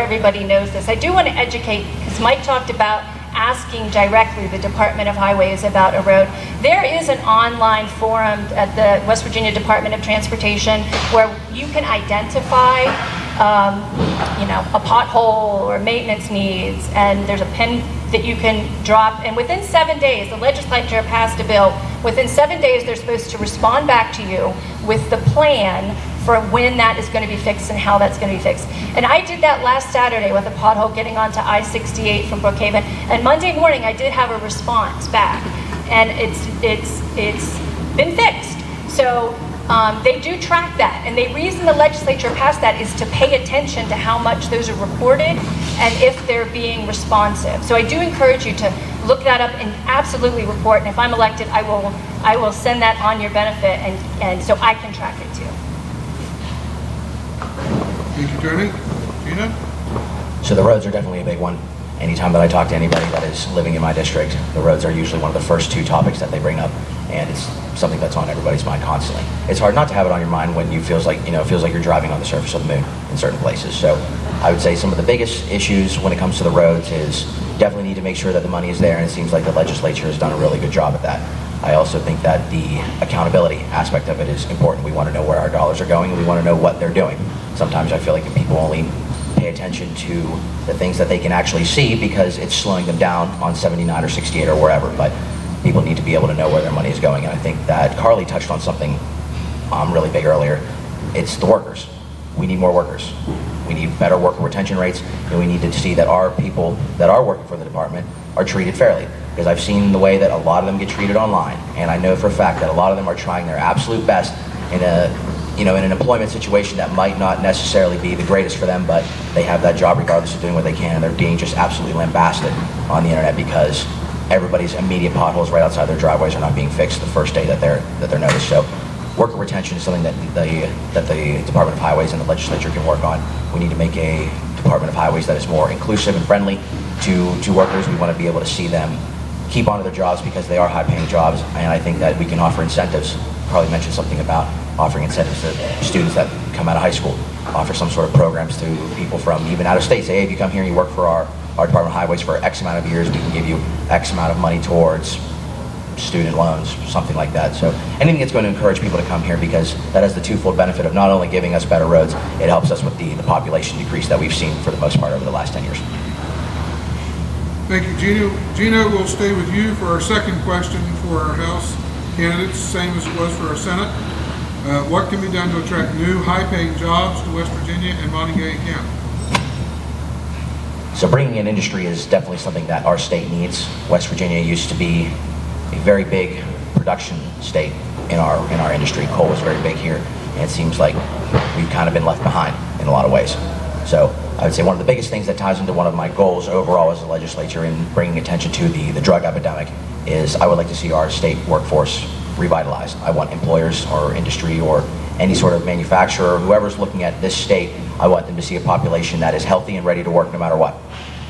everybody knows this. I do want to educate, because Mike talked about asking directly the Department of Highways about a road. There is an online forum at the West Virginia Department of Transportation where you can identify a pothole or maintenance needs, and there's a pin that you can drop, and within 7 days, the legislature passed a bill, within 7 days they're supposed to respond back to you with the plan for when that is going to be fixed and how that's going to be fixed. And I did that last Saturday with a pothole getting onto I-68 from Brookhaven, and Monday morning I did have a response back, and it's been fixed. So they do track that, and the reason the legislature passed that is to pay attention to how much those are reported and if they're being responsive. So I do encourage you to look that up and absolutely report, and if I'm elected, I will send that on your benefit, and so I can track it too. Thank you, Tony. Gina? So the roads are definitely a big one. Anytime that I talk to anybody that is living in my district, the roads are usually one of the first two topics that they bring up, and it's something that's on everybody's mind constantly. It's hard not to have it on your mind when it feels like you're driving on the surface of the moon in certain places. So I would say some of the biggest issues when it comes to the roads is definitely need to make sure that the money is there, and it seems like the legislature has done a really good job at that. I also think that the accountability aspect of it is important. We want to know where our dollars are going, and we want to know what they're doing. Sometimes I feel like people only pay attention to the things that they can actually see because it's slowing them down on 79 or 68 or wherever, but people need to be able to know where their money is going. And I think that Carly touched on something really big earlier. It's the workers. We need more workers. We need better worker retention rates, and we need to see that our people that are working for the department are treated fairly. Because I've seen the way that a lot of them get treated online, and I know for a fact that a lot of them are trying their absolute best in an employment situation that might not necessarily be the greatest for them, but they have that job regardless of doing what they can, and they're being just absolutely lambasted on the internet because everybody's immediate potholes right outside their driveways are not being fixed the first day that they're noticed. So worker retention is something that the Department of Highways and the legislature can work on. We need to make a Department of Highways that is more inclusive and friendly to workers. We want to be able to see them keep onto their jobs because they are high-paying jobs, and I think that we can offer incentives. Carly mentioned something about offering incentives to students that come out of high school, offer some sort of programs to people from even out of state. Say, hey, if you come here and you work for our Department of Highways for X amount of years, we can give you X amount of money towards student loans, something like that. So anything that's going to encourage people to come here, because that has the twofold benefit of not only giving us better roads, it helps us with the population decrease that we've seen for the most part over the last 10 years. Thank you, Gina. Gina, we'll stay with you for our second question for our House candidates, same as it was for our Senate. What can be done to attract new high-paying jobs to West Virginia and Monongalia County? So bringing in industry is definitely something that our state needs. West Virginia used to be a very big production state in our industry. Coal was very big here, and it seems like we've kind of been left behind in a lot of ways. So I would say one of the biggest things that ties into one of my goals overall as a legislature in bringing attention to the drug epidemic is I would like to see our state workforce revitalized. I want employers or industry or any sort of manufacturer or whoever's looking at this state, I want them to see a population that is healthy and ready to work no matter what.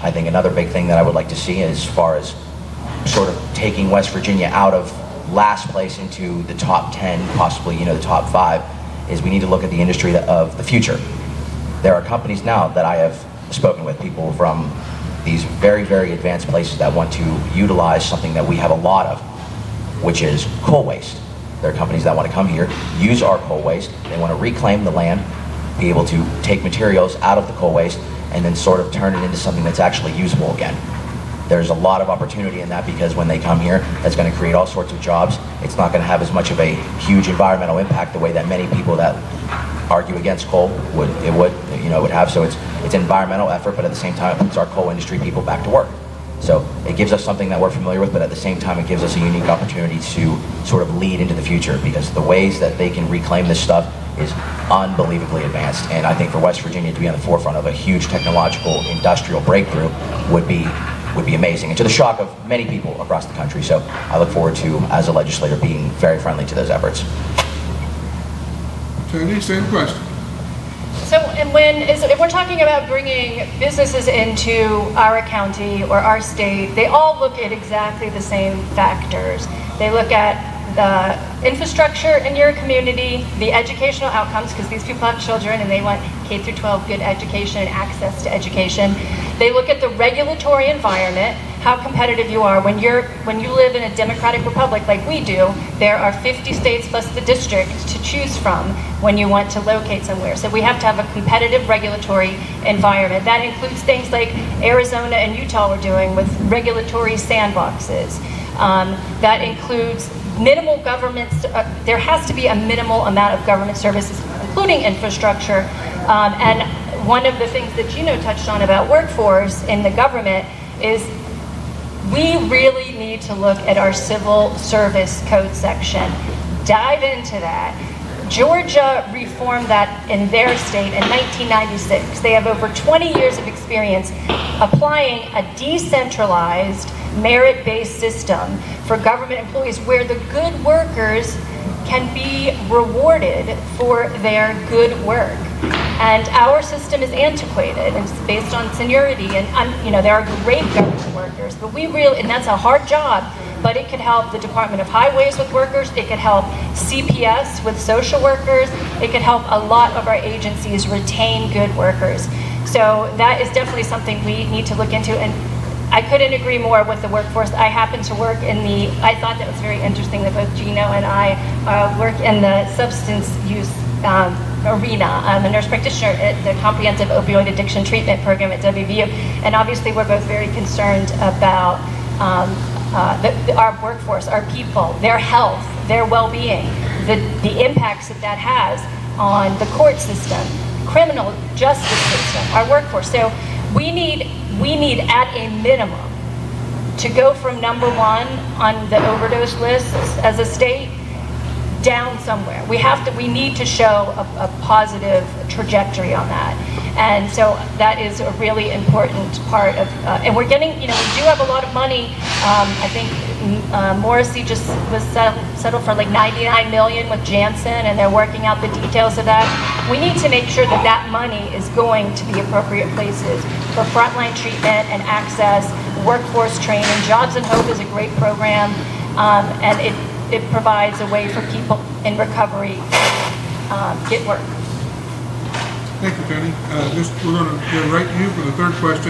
I think another big thing that I would like to see as far as sort of taking West Virginia out of last place into the top 10, possibly the top 5, is we need to look at the industry of the future. There are companies now that I have spoken with, people from these very, very advanced places that want to utilize something that we have a lot of, which is coal waste. There are companies that want to come here, use our coal waste, they want to reclaim the land, be able to take materials out of the coal waste, and then sort of turn it into something that's actually usable again. There's a lot of opportunity in that because when they come here, that's going to create all sorts of jobs. It's not going to have as much of a huge environmental impact the way that many people that argue against coal would have. So it's an environmental effort, but at the same time, it puts our coal industry people back to work. So it gives us something that we're familiar with, but at the same time, it gives us a unique opportunity to sort of lead into the future because the ways that they can reclaim this stuff is unbelievably advanced. And I think for West Virginia to be on the forefront of a huge technological industrial breakthrough would be amazing, and to the shock of many people across the country. So I look forward to, as a legislator, being very friendly to those efforts. Tony, same question. So, and if we're talking about bringing businesses into our county or our state, they all look at exactly the same factors. They look at infrastructure in your community, the educational outcomes, because these people have children and they want K through 12 good education and access to education. They look at the regulatory environment, how competitive you are. When you live in a democratic republic like we do, there are 50 states plus the district to choose from when you want to locate somewhere. So we have to have a competitive regulatory environment. That includes things like Arizona and Utah are doing with regulatory sandboxes. That includes minimal government, there has to be a minimal amount of government services, including infrastructure. And one of the things that Gino touched on about workforce in the government is we really need to look at our civil service code section, dive into that. Georgia reformed that in their state in 1996. They have over 20 years of experience applying a decentralized, merit-based system for government employees where the good workers can be rewarded for their good work. And our system is antiquated. It's based on seniority, and there are great government workers, but and that's a hard job, but it could help the Department of Highways with workers, it could help CPS with social workers, it could help a lot of our agencies retain good workers. So that is definitely something we need to look into, and I couldn't agree more with the workforce. I happen to work I thought that was very interesting that both Gino and I work in the substance use arena. I'm a nurse practitioner at the Comprehensive Opioid Addiction Treatment Program at WVU, and obviously we're both very concerned about our workforce, our people, their health, their well-being, the impacts that has on the court system, criminal justice system, our workforce. So we need at a minimum to go from number one on the overdose lists as a state down somewhere. We need to show a positive trajectory on that. And so that is a really important part of, and we're getting, we do have a lot of money. I think Morrissey just was settled for like $99 million with Janssen, and they're working out the details of that. We need to make sure that money is going to the appropriate places for frontline treatment and access, workforce training. Jobs and Hope is a great program, and it provides a way for people in recovery to get work. Thank you, Penny. We're going to go right to you for the third question.